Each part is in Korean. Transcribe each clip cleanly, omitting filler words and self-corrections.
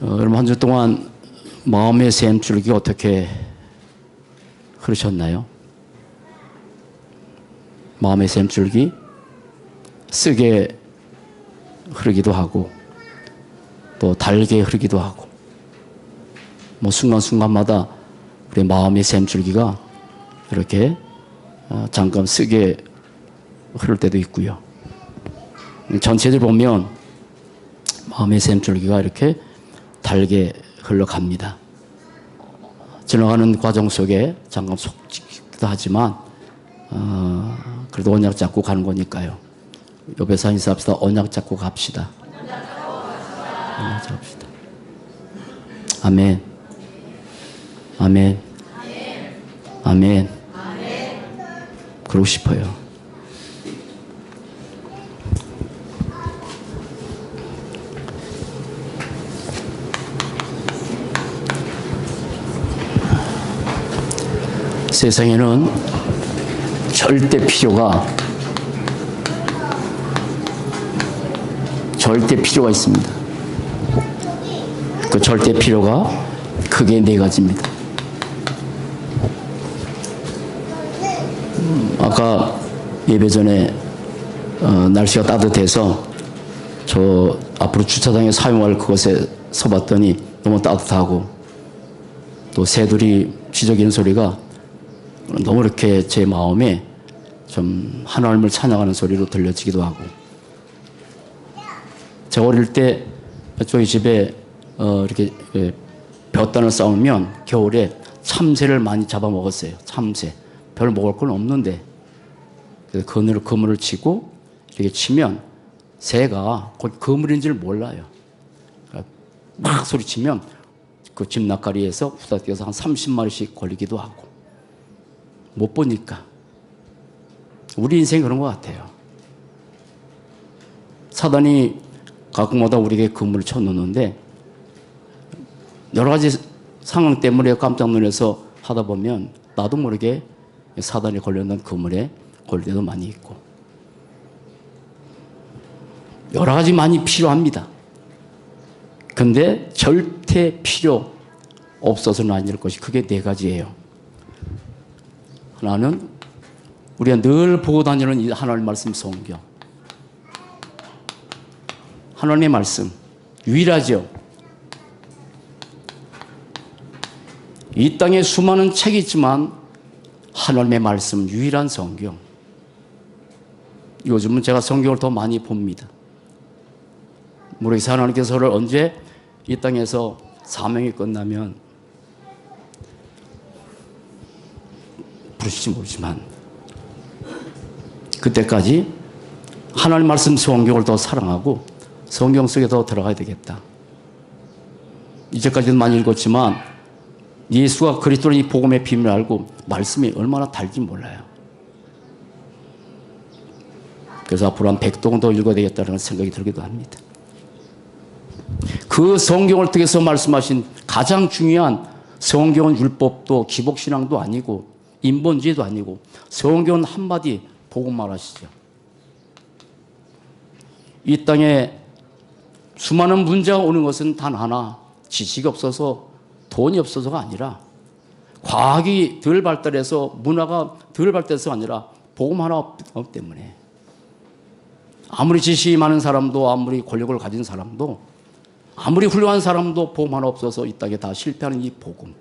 여러분 한 주 동안 마음의 샘줄기가 어떻게 흐르셨나요? 마음의 샘줄기 쓰게 흐르기도 하고 또 달게 흐르기도 하고 뭐 순간순간마다 우리 마음의 샘줄기가 이렇게 잠깐 쓰게 흐를 때도 있고요. 전체적으로 보면 마음의 샘줄기가 이렇게 달게 흘러갑니다. 지나가는 과정 속에 잠깐 속기도 하지만 그래도 언약 잡고 가는 거니까요. 옆에서 인사합시다. 언약 잡고 갑시다. 언약 잡읍시다. 아멘. 아멘. 아멘. 그러고 싶어요. 세상에는 절대 필요가 있습니다. 그 절대 필요가 크게 네 가지입니다. 아까 예배 전에 날씨가 따뜻해서 저 앞으로 주차장에 사용할 그것에 서봤더니 너무 따뜻하고 또 새들이 지저귀는 소리가 너무 이렇게 제 마음에 좀 하나님을 찬양하는 소리로 들려지기도 하고, 제가 어릴 때 저희 집에 이렇게 볕단을 쌓으면 겨울에 참새를 많이 잡아먹었어요. 참새. 별 먹을 건 없는데 그래서 그물을 치고 이렇게 치면 새가 곧 그물인 줄 몰라요. 막 소리치면 그 집 낯가리에서 후다뛰어서 한 30마리씩 걸리기도 하고. 못 보니까. 우리 인생이 그런 것 같아요. 사단이 가끔마다 우리에게 그물을 쳐놓는데 여러 가지 상황 때문에 깜짝 놀라서 하다 보면 나도 모르게 사단이 걸려있는 그물에 걸릴 때도 많이 있고, 여러 가지 많이 필요합니다. 근데 절대 필요 없어서는 안 될 것이 그게 네 가지예요. 하나는 우리가 늘 보고 다니는 이 하나님의 말씀 성경. 하나님의 말씀 유일하죠. 이 땅에 수많은 책이 있지만 하나님의 말씀 유일한 성경. 요즘은 제가 성경을 더 많이 봅니다. 모르겠어요. 하나님께서 저를 언제 이 땅에서 사명이 끝나면 부르실지 모르지만 그때까지 하나님 말씀 성경을 더 사랑하고 성경 속에 더 들어가야 되겠다. 이제까지는 많이 읽었지만 예수가 그리스도는 이 복음의 비밀을 알고 말씀이 얼마나 달지 몰라요. 그래서 앞으로 한 100동 더 읽어야 되겠다는 생각이 들기도 합니다. 그 성경을 통해서 말씀하신 가장 중요한 성경은 율법도 기복신앙도 아니고 인본주의도 아니고 성경은 한마디 복음만 하시죠. 이 땅에 수많은 문제가 오는 것은 단 하나, 지식이 없어서 돈이 없어서가 아니라 과학이 덜 발달해서 문화가 덜 발달해서가 아니라 복음 하나 없기 때문에 아무리 지식이 많은 사람도 아무리 권력을 가진 사람도 아무리 훌륭한 사람도 복음 하나 없어서 이 땅에 다 실패하는 이 복음.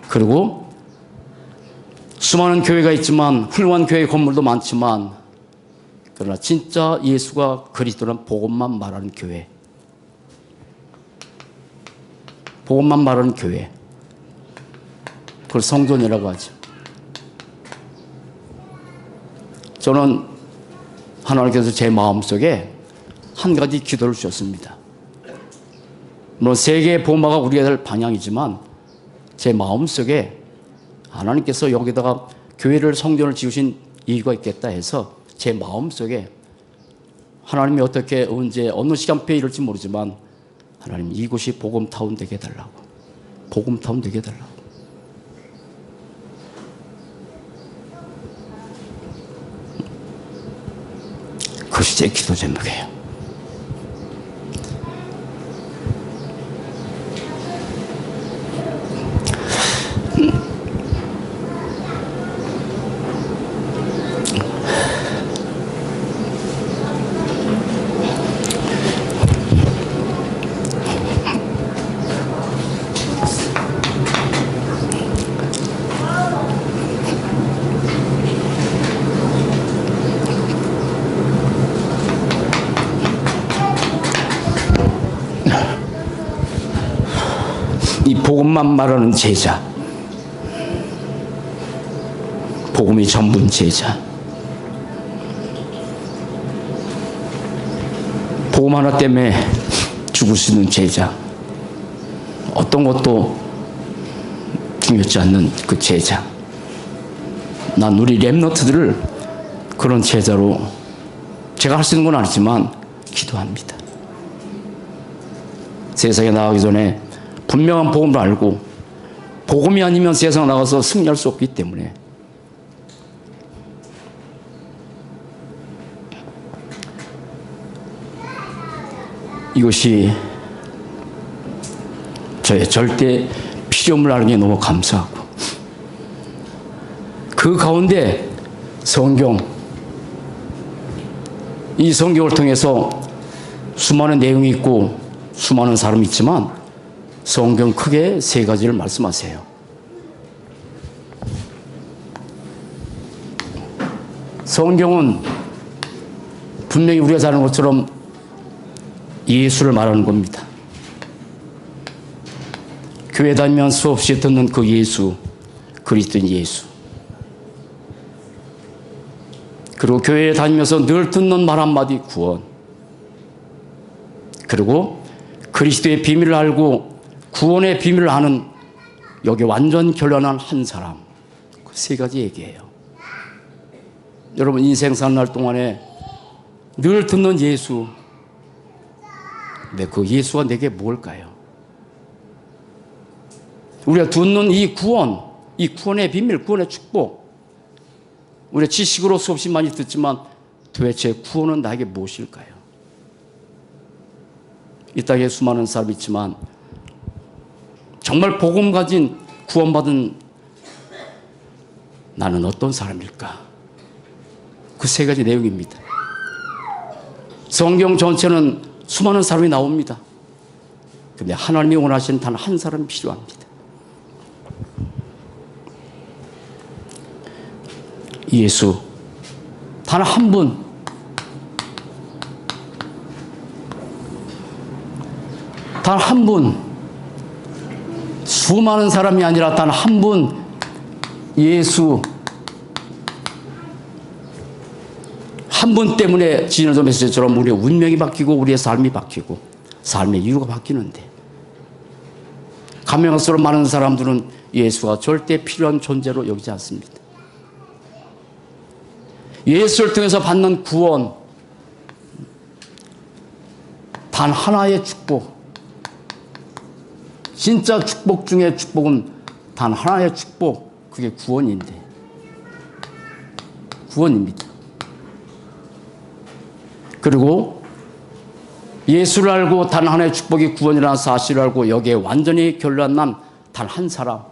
그리고 수많은 교회가 있지만 훌륭한 교회 건물도 많지만 그러나 진짜 예수가 그리스도란 복음만 말하는 교회. 복음만 말하는 교회. 그걸 성전이라고 하죠. 저는 하나님께서 제 마음속에 한 가지 기도를 주셨습니다. 물론 세계의 복음화가 우리가 될 방향이지만 제 마음속에 하나님께서 여기다가 교회를 성전을 지으신 이유가 있겠다 해서 제 마음속에 하나님이 어떻게 언제 어느 시간표에 이럴지 모르지만 하나님 이곳이 복음타운 되게 해달라고. 복음타운 되게 해달라고. 그것이 제 기도 제목이에요. 복음만 말하는 제자, 복음이 전부인 제자, 복음 하나 때문에 죽을 수 있는 제자, 어떤 것도 중요치 않는 그 제자. 난 우리 렘넌트들을 그런 제자로, 제가 할 수 있는 건 아니지만 기도합니다. 세상에 나가기 전에 분명한 복음을 알고, 복음이 아니면 세상 나가서 승리할 수 없기 때문에 이것이 저의 절대 필요함을 아는 게 너무 감사하고, 그 가운데 성경, 이 성경을 통해서 수많은 내용이 있고 수많은 사람이 있지만 성경 크게 세 가지를 말씀하세요. 성경은 분명히 우리가 잘 아는 것처럼 예수를 말하는 겁니다. 교회 다니면 수없이 듣는 그 예수, 그리스도인 예수. 그리고 교회에 다니면서 늘 듣는 말 한마디 구원. 그리고 그리스도의 비밀을 알고 구원의 비밀을 아는, 여기 완전 결론한 한 사람. 그 세 가지 얘기예요. 여러분 인생 사는 날 동안에 늘 듣는 예수. 근데 그 예수가 내게 뭘까요? 우리가 듣는 이 구원, 이 구원의 비밀, 구원의 축복. 우리가 지식으로 수없이 많이 듣지만 도대체 구원은 나에게 무엇일까요? 이 땅에 수많은 사람이 있지만 정말 복음 가진 구원받은 나는 어떤 사람일까? 그 세 가지 내용입니다. 성경 전체는 수많은 사람이 나옵니다. 근데 하나님이 원하시는 단 한 사람이 필요합니다. 예수, 단 한 분. 단 한 분. 수많은 사람이 아니라 단 한 분. 예수. 한 분 때문에 지난주 메시지처럼 우리의 운명이 바뀌고 우리의 삶이 바뀌고 삶의 이유가 바뀌는데, 감명스러운 많은 사람들은 예수가 절대 필요한 존재로 여기지 않습니다. 예수를 통해서 받는 구원, 단 하나의 축복, 진짜 축복 중에 축복은 단 하나의 축복, 그게 구원인데, 구원입니다. 그리고 예수를 알고 단 하나의 축복이 구원이라는 사실을 알고 여기에 완전히 결론난 단 한 사람.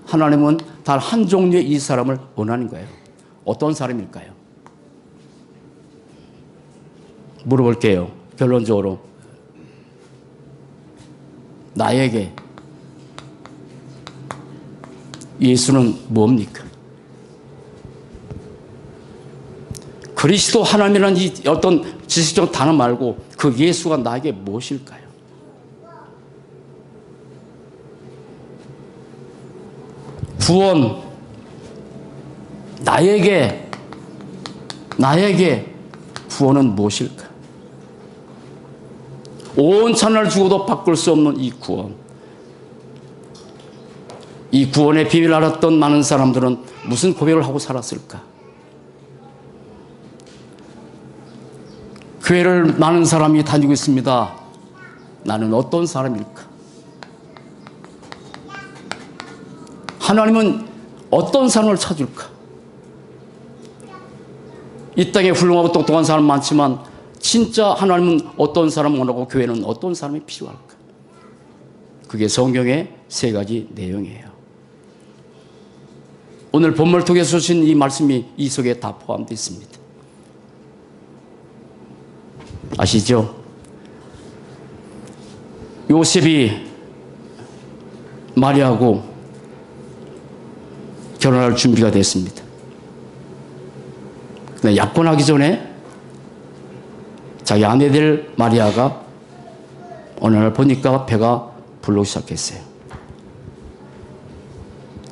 하나님은 단 한 종류의 이 사람을 원하는 거예요. 어떤 사람일까요? 물어볼게요. 결론적으로. 나에게 예수는 뭡니까? 그리스도 하나님이라는 이 어떤 지식적 단어 말고 그 예수가 나에게 무엇일까요? 구원, 나에게 구원은 무엇일까? 온 천하를 주고도 바꿀 수 없는 이 구원. 이 구원의 비밀을 알았던 많은 사람들은 무슨 고백을 하고 살았을까? 교회를 많은 사람이 다니고 있습니다. 나는 어떤 사람일까? 하나님은 어떤 사람을 찾을까? 이 땅에 훌륭하고 똑똑한 사람 많지만 진짜 하나님은 어떤 사람을 원하고 교회는 어떤 사람이 필요할까? 그게 성경의 세 가지 내용이에요. 오늘 본문을 통해서 주신 이 말씀이 이 속에 다 포함되어 있습니다. 아시죠? 요셉이 마리아하고 결혼할 준비가 됐습니다. 근데 약혼하기 전에 자기 아내 될 마리아가 어느 날 보니까 배가 불르기 시작했어요.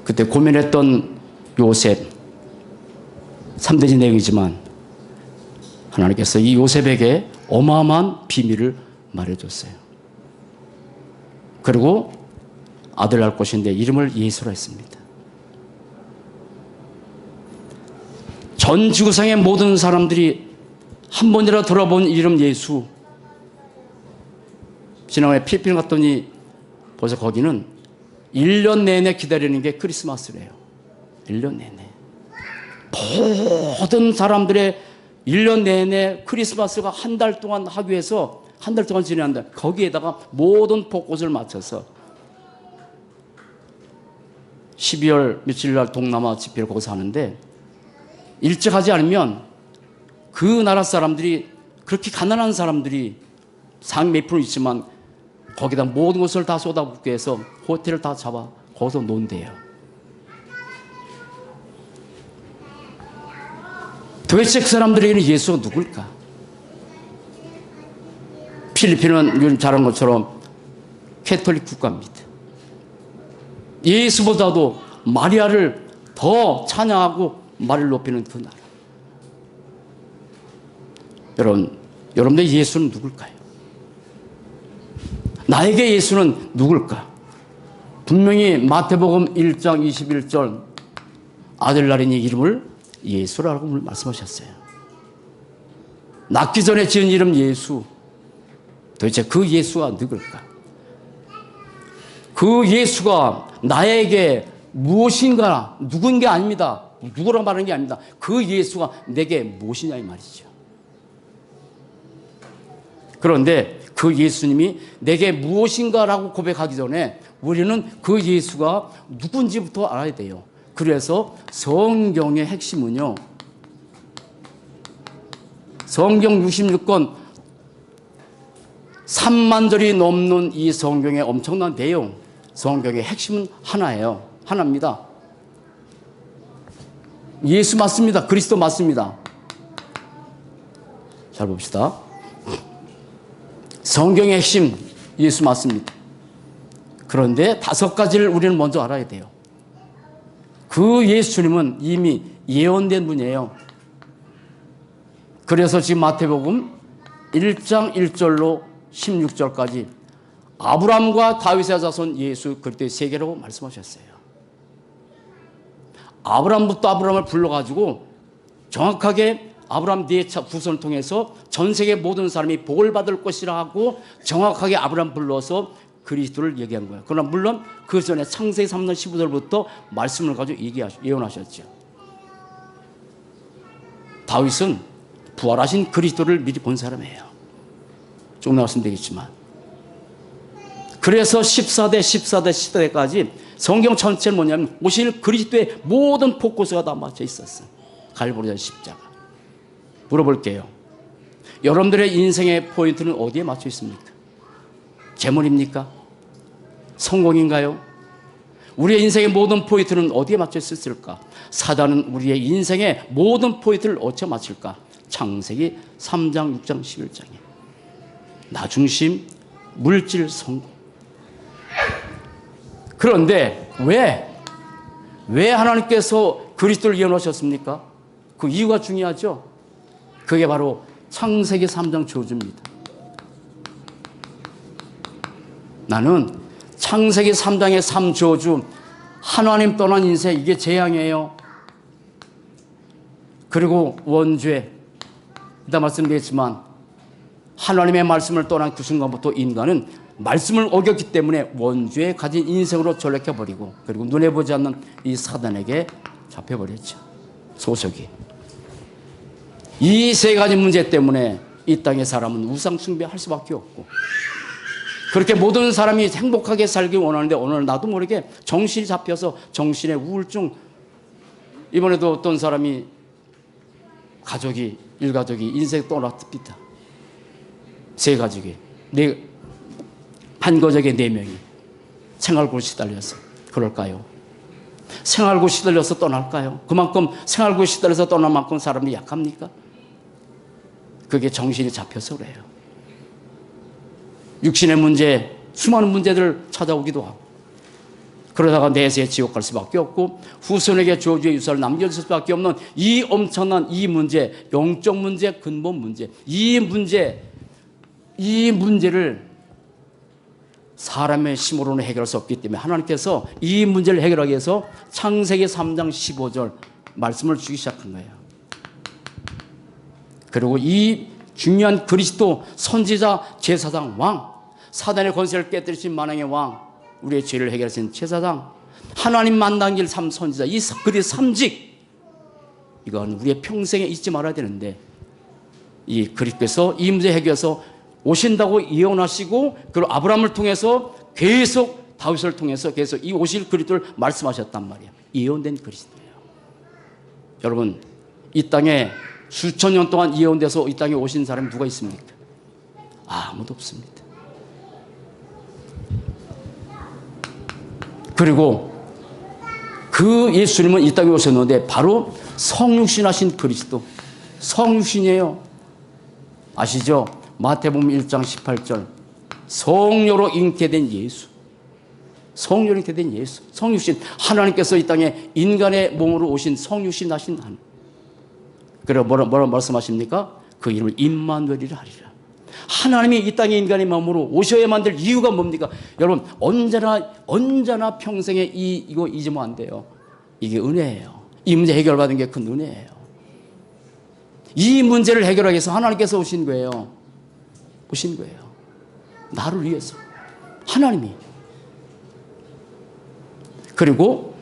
그때 고민했던 요셉, 3대지 내용이지만 하나님께서 이 요셉에게 어마어마한 비밀을 말해줬어요. 그리고 아들 낳을 것인데 이름을 예수라 했습니다. 전 지구상의 모든 사람들이 한 번이라도 들어본 이름 예수. 지난번에 필리핀 갔더니 벌써 거기는 1년 내내 기다리는 게 크리스마스래요. 1년 내내. 모든 사람들의 1년 내내 크리스마스가 한 달 동안 하기 위해서 한 달 동안 지내는데 거기에다가 모든 벚꽃을 맞춰서 12월 며칠 날 동남아 집회를 거기서 하는데 일찍 하지 않으면 그 나라 사람들이 그렇게 가난한 사람들이 상 몇 프로 있지만 거기다 모든 것을 다 쏟아붓게 해서 호텔을 다 잡아 거기서 논대요. 도대체 그 사람들에게는 예수가 누굴까? 필리핀은 요즘 잘한 것처럼 캐톨릭 국가입니다. 예수보다도 마리아를 더 찬양하고 말을 높이는 그 나라. 여러분들 예수는 누굴까요? 나에게 예수는 누굴까? 분명히 마태복음 1장 21절 아들 낳으니 이름을 예수라고 말씀하셨어요. 낳기 전에 지은 이름 예수. 도대체 그 예수가 누굴까? 그 예수가 나에게 무엇인가 누군 게 아닙니다. 누구라고 말하는 게 아닙니다. 그 예수가 내게 무엇이냐 이 말이죠. 그런데 그 예수님이 내게 무엇인가라고 고백하기 전에 우리는 그 예수가 누군지부터 알아야 돼요. 그래서 성경의 핵심은요. 성경 66권 3만 절이 넘는 이 성경의 엄청난 내용, 성경의 핵심은 하나예요. 하나입니다. 예수 맞습니다. 그리스도 맞습니다. 잘 봅시다. 성경의 핵심 예수 맞습니다. 그런데 5가지를 우리는 먼저 알아야 돼요. 그 예수님은 이미 예언된 분이에요. 그래서 지금 마태복음 1장 1절로 16절까지 아브라함과 다윗의 자손 예수 그리스도의 세계라고 말씀하셨어요. 아브라함부터 아브라함을 불러가지고 정확하게 아브라함 네 후손을 통해서 전 세계 모든 사람이 복을 받을 것이라 하고 정확하게 아브라함 불러서 그리스도를 얘기한 거예요. 그러나 물론 그 전에 창세기 3장 15절부터 말씀을 가지고 예언하셨죠. 다윗은 부활하신 그리스도를 미리 본 사람이에요. 쭉 나왔으면 되겠지만. 그래서 14대까지 성경 전체는 뭐냐면 오실 그리스도의 모든 포커스가 다 맞춰 있었어요. 갈보리자 십자가. 물어볼게요. 여러분들의 인생의 포인트는 어디에 맞춰 있습니까? 재물입니까? 성공인가요? 우리의 인생의 모든 포인트는 어디에 맞춰 있을까? 사단은 우리의 인생의 모든 포인트를 어디에 맞출까? 창세기 3장, 6장, 11장에 나 중심, 물질, 성공. 그런데 왜 하나님께서 그리스도를 예언하셨습니까? 그 이유가 중요하죠. 그게 바로 창세기 3장 저주입니다. 나는 창세기 3장의 3저주, 하나님 떠난 인생, 이게 재앙이에요. 그리고 원죄, 이따 말씀드렸지만 하나님의 말씀을 떠난 그 순간부터 인간은 말씀을 어겼기 때문에 원죄에 가진 인생으로 전락해버리고 그리고 눈에 보지 않는 이 사단에게 잡혀버렸죠. 소속이. 이 세 가지 문제 때문에 이 땅의 사람은 우상 숭배할 수밖에 없고 그렇게 모든 사람이 행복하게 살기 원하는데 오늘 나도 모르게 정신이 잡혀서 정신의 우울증. 이번에도 어떤 사람이 일가족이 인생 떠났습니다. 세 가족이. 한 가족에 4명이 생활고를 시달려서. 그럴까요? 생활고 시달려서 떠날까요? 그만큼 생활고 시달려서 떠날 만큼 사람이 약합니까? 그게 정신이 잡혀서 그래요. 육신의 문제, 수많은 문제들을 찾아오기도 하고, 그러다가 내세 지옥 갈 수밖에 없고 후손에게 저주의 유산을 남겨줄 수밖에 없는 이 엄청난 이 문제, 영적 문제, 근본 문제, 이 문제를 사람의 힘으로는 해결할 수 없기 때문에 하나님께서 이 문제를 해결하기 위해서 창세기 3장 15절 말씀을 주기 시작한 거예요. 그리고 이 중요한 그리스도 선지자, 제사장, 왕, 사단의 권세를 깨뜨리신 만왕의 왕, 우리의 죄를 해결하신 제사장, 하나님 만난 길 삼 선지자, 이 그리 삼직, 이건 우리의 평생에 잊지 말아야 되는데, 이 그리스도께서 이 문제 해결해서 오신다고 예언하시고, 그리고 아브라함을 통해서 계속 다윗을 통해서 계속 이 오실 그리스도를 말씀하셨단 말이에요. 예언된 그리스도예요. 여러분, 이 땅에 수천 년 동안 예언돼서 이 땅에 오신 사람이 누가 있습니까? 아무도 없습니다. 그리고 그 예수님은 이 땅에 오셨는데 바로 성육신하신 그리스도, 성육신이에요. 아시죠? 마태복음 1장 18절, 성녀로 잉태된 예수, 성녀로 잉태된 예수, 성육신, 하나님께서 이 땅에 인간의 몸으로 오신 성육신 하신 하나님. 그래 뭐라 말씀하십니까? 그 이름을 임마누엘이라 하리라. 하나님이 이 땅에 인간의 마음으로 오셔야 만들 이유가 뭡니까? 여러분, 언제나 평생에 이거 잊으면 안 돼요. 이게 은혜예요. 이 문제 해결받은 게 큰 은혜예요. 이 문제를 해결하기 위해서 하나님께서 오신 거예요. 오신 거예요. 나를 위해서. 하나님이. 그리고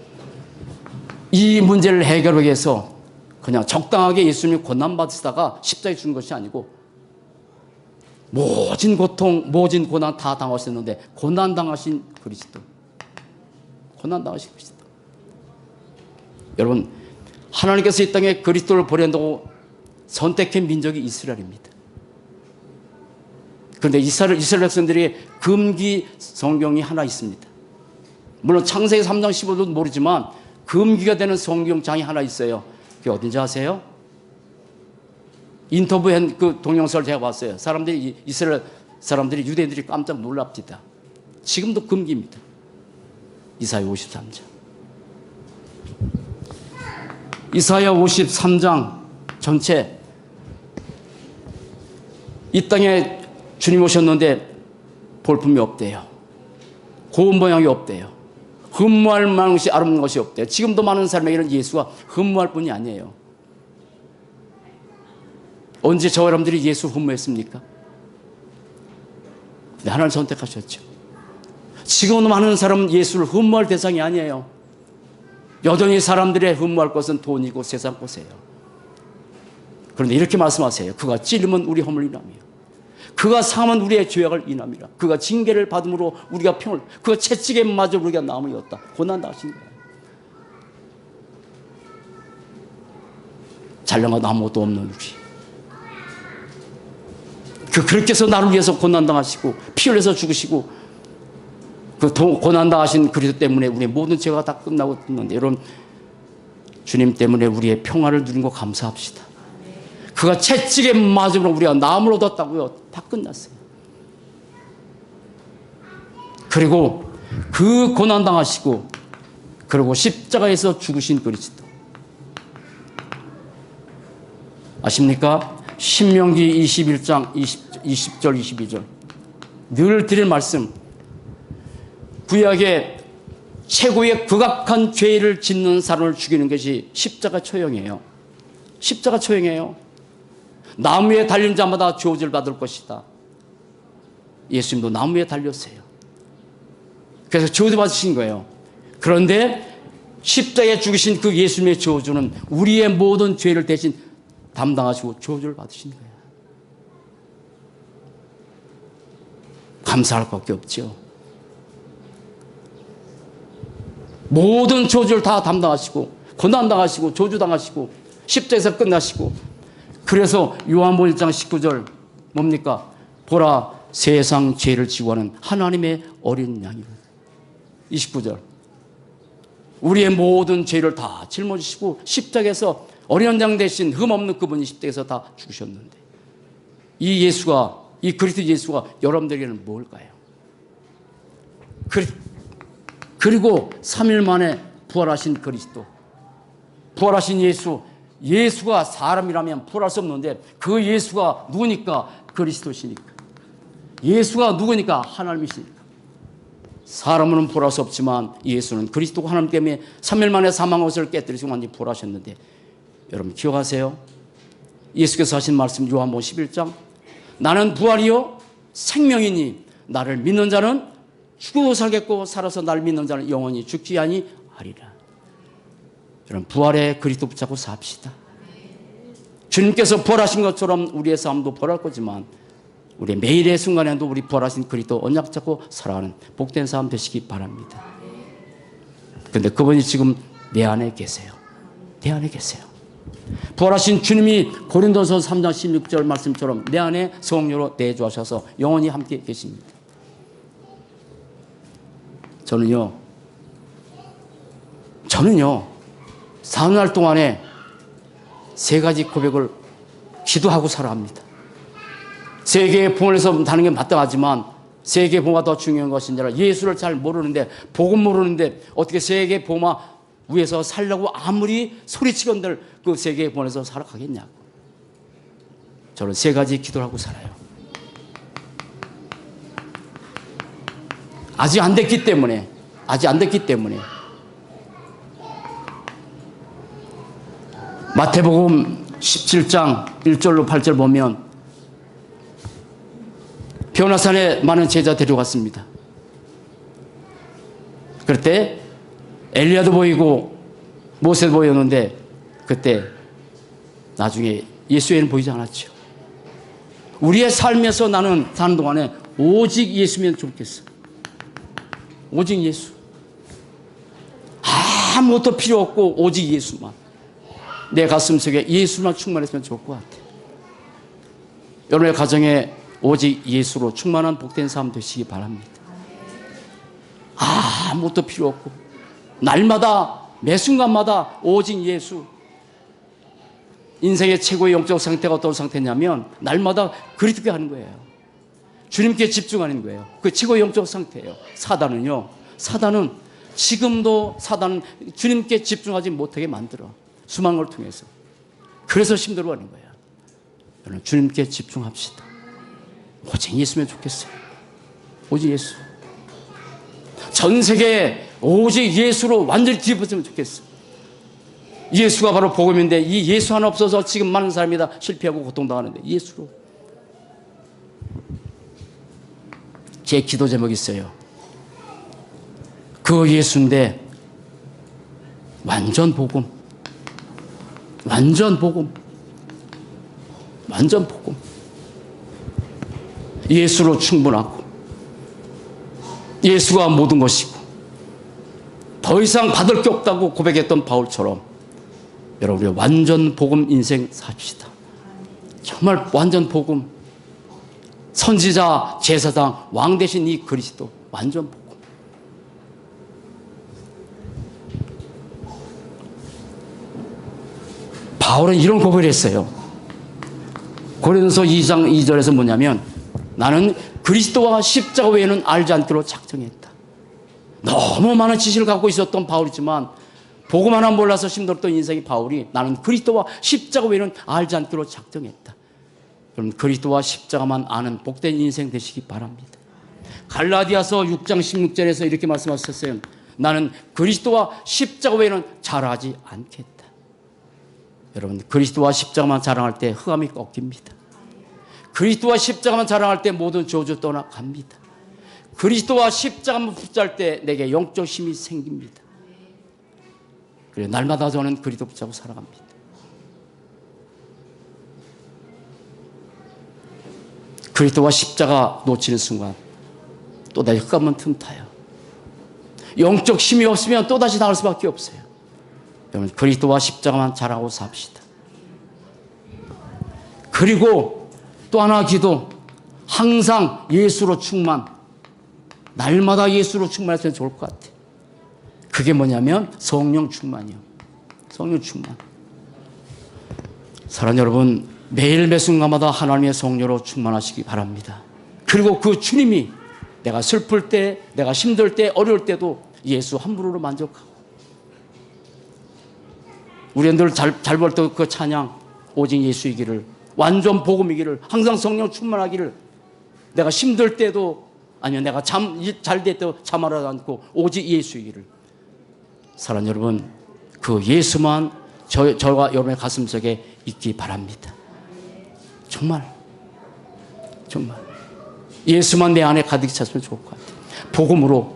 이 문제를 해결하기 위해서 그냥 적당하게 예수님이 고난받으시다가 십자가에 죽은 것이 아니고 모진 고통, 모진 고난 다 당하셨는데 고난당하신 그리스도. 고난당하신 그리스도. 여러분, 하나님께서 이 땅에 그리스도를 보낸다고 선택한 민족이 이스라엘입니다. 그런데 이스라엘 백성들이 금기 성경이 하나 있습니다. 물론 창세기 3장 15절도 모르지만 금기가 되는 성경장이 하나 있어요. 그게 어딘지 아세요? 인터뷰한 그 동영상을 제가 봤어요. 이스라엘 사람들이, 유대인들이 깜짝 놀랍니다. 지금도 금기입니다. 이사야 53장. 이사야 53장 전체, 이 땅에 주님 오셨는데 볼품이 없대요. 고운 모양이 없대요. 흠모할 만한 것이 아름다운 것이 없대요. 지금도 많은 사람에게는 예수가 흠모할 뿐이 아니에요. 언제 저 여러분들이 예수 흠모했습니까? 근데 하나님 선택하셨죠. 지금도 많은 사람은 예수를 흠모할 대상이 아니에요. 여전히 사람들의 흠모할 것은 돈이고 세상 것이에요. 그런데 이렇게 말씀하세요. 그가 찔리면 우리 허물 인함이요, 그가 상하면 우리의 죄악을 인함이라. 그가 징계를 받음으로 우리가 평을, 그가 채찍에 맞아 우리가 나무였다. 고난당하신 거예요. 잘나가도 아무것도 없는 우리. 그렇게 해서 나를 위해서 고난당하시고 피 흘려서 죽으시고 그 고난당하신 그리스도 때문에 우리의 모든 죄가 다 끝나고 있는데, 여러분, 주님 때문에 우리의 평화를 누린 거 감사합시다. 그가 채찍에 맞으므로 우리가 나음을 얻었다고요. 다 끝났어요. 그리고 그 고난당하시고 그리고 십자가에서 죽으신 그리스도 아십니까? 신명기 21장 20절 22절 늘 드릴 말씀, 구약의 최고의 극악한 죄를 짓는 사람을 죽이는 것이 십자가 처형이에요. 십자가 처형이에요. 나무에 달린 자마다 저주를 받을 것이다. 예수님도 나무에 달렸어요. 그래서 저주 받으신 거예요. 그런데 십자가에 죽으신 그 예수님의 저주는 우리의 모든 죄를 대신 담당하시고 저주를 받으신 거예요. 감사할 것밖에 없죠. 모든 저주를 다 담당하시고 고난당하시고 저주당하시고 십자가에서 끝나시고, 그래서 요한복음 1장 19절 뭡니까? 보라, 세상 죄를 지고 하는 하나님의 어린 양이요. 29절 우리의 모든 죄를 다 짊어지시고 십자가에서 어린 양 대신 흠없는 그분이 십자가에서 다 죽으셨는데, 이 예수가 이 그리스도 예수가 여러분들에게는 뭘까요? 그리고 3일 만에 부활하신 그리스도, 부활하신 예수, 예수가 사람이라면 부활할 수 없는데 그 예수가 누구니까? 그리스도시니까. 예수가 누구니까? 하나님이시니까. 사람은 부활할 수 없지만 예수는 그리스도가 하나님 때문에 3일 만에 사망의 것을 깨뜨리시고 완전히 부활하셨는데, 여러분 기억하세요? 예수께서 하신 말씀 요한복음 11장, 나는 부활이요 생명이니 나를 믿는 자는 죽어도 살겠고 살아서 나를 믿는 자는 영원히 죽지 아니하리라. 여러분 부활의 그리스도 붙잡고 삽시다. 주님께서 부활하신 것처럼 우리의 삶도 부활할 거지만 우리 매일의 순간에도 우리 부활하신 그리스도 언약 잡고 살아가는 복된 삶 되시기 바랍니다. 그런데 그분이 지금 내 안에 계세요. 내 안에 계세요. 부활하신 주님이 고린도서 3장 16절 말씀처럼 내 안에 성령으로 내주하셔서 영원히 함께 계십니다. 저는요 사흘 동안에 3가지 고백을 기도하고 살아갑니다. 세계의 부흥에서 다는 게 마땅하지만 세계의 부흥가 더 중요한 것이 아니라 예수를 잘 모르는데, 복음 모르는데 어떻게 세계의 부흥 위에서 살려고 아무리 소리치건들 그 세계의 부흥에서 살아가겠냐고. 저는 3가지 기도를 하고 살아요. 아직 안 됐기 때문에 마태복음 17장 1절로 8절 보면 변화산에 많은 제자 데려갔습니다. 그럴 때 엘리야도 보이고 모세도 보였는데 그때 나중에 예수에는 보이지 않았죠. 우리의 삶에서 나는 사는 동안에 오직 예수면 좋겠어. 오직 예수. 아무것도 필요 없고 오직 예수만. 내 가슴속에 예수만 충만했으면 좋을 것 같아요. 여러분의 가정에 오직 예수로 충만한 복된 삶 되시기 바랍니다. 아무것도 필요 없고 날마다 매 순간마다 오직 예수. 인생의 최고의 영적 상태가 어떤 상태냐면 날마다 그리스도께 하는 거예요. 주님께 집중하는 거예요. 그 최고의 영적 상태예요. 사단은 지금도 주님께 집중하지 못하게 만들어. 수많은 걸 통해서. 그래서 힘들어하는 거예요. 여러분 주님께 집중합시다. 오직 예수면 좋겠어요. 오직 예수. 전 세계에 오직 예수로 완전히 뒤집어지면 좋겠어요. 예수가 바로 복음인데 이 예수 하나 없어서 지금 많은 사람이 다 실패하고 고통당하는데 예수로. 제 기도 제목이 있어요. 그 예수인데 완전 복음. 예수로 충분하고 예수가 모든 것이고 더 이상 받을 게 없다고 고백했던 바울처럼 여러분 우리 완전 복음 인생 삽시다. 정말 완전 복음. 선지자, 제사장, 왕 대신 이 그리스도 완전 복음. 바울은 이런 고백을 했어요. 고린도서 2장 2절에서 뭐냐면 나는 그리스도와 십자가 외에는 알지 않기로 작정했다. 너무 많은 지식을 갖고 있었던 바울이지만 복음 하나 몰라서 힘들었던 인생의 바울이 나는 그리스도와 십자가 외에는 알지 않기로 작정했다. 그럼 그리스도와 십자가만 아는 복된 인생 되시기 바랍니다. 갈라디아서 6장 16절에서 이렇게 말씀하셨어요. 나는 그리스도와 십자가 외에는 자랑하지 않겠다. 여러분 그리스도와 십자가만 자랑할 때 흑암이 꺾입니다. 그리스도와 십자가만 자랑할 때 모든 저주 떠나갑니다. 그리스도와 십자가만 붙잡을 때 내게 영적 힘이 생깁니다. 그래서 날마다 저는 그리스도 붙잡고 살아갑니다. 그리스도와 십자가 놓치는 순간 또다시 흑암은 틈타요. 영적 힘이 없으면 또다시 나갈 수밖에 없어요. 여러분 그리스도와 십자가만 자랑하고 삽시다. 그리고 또 하나 기도, 항상 예수로 충만. 날마다 예수로 충만했으면 좋을 것 같아요. 그게 뭐냐면 성령 충만이요. 성령 충만. 사랑하는 여러분, 매일 매 순간마다 하나님의 성령으로 충만하시기 바랍니다. 그리고 그 주님이 내가 슬플 때, 내가 힘들 때, 어려울 때도 예수 한 분으로 만족하고, 우리는 늘 잘 볼 때 그 찬양, 오직 예수이기를, 완전 복음이기를, 항상 성령 충만하기를, 내가 힘들 때도, 아니면 내가 잘 될 때도 참아라도 않고 오직 예수이기를. 사랑하는 여러분, 그 예수만 저와 여러분의 가슴속에 있기 바랍니다. 정말 예수만 내 안에 가득 찼으면 좋을 것 같아요. 복음으로.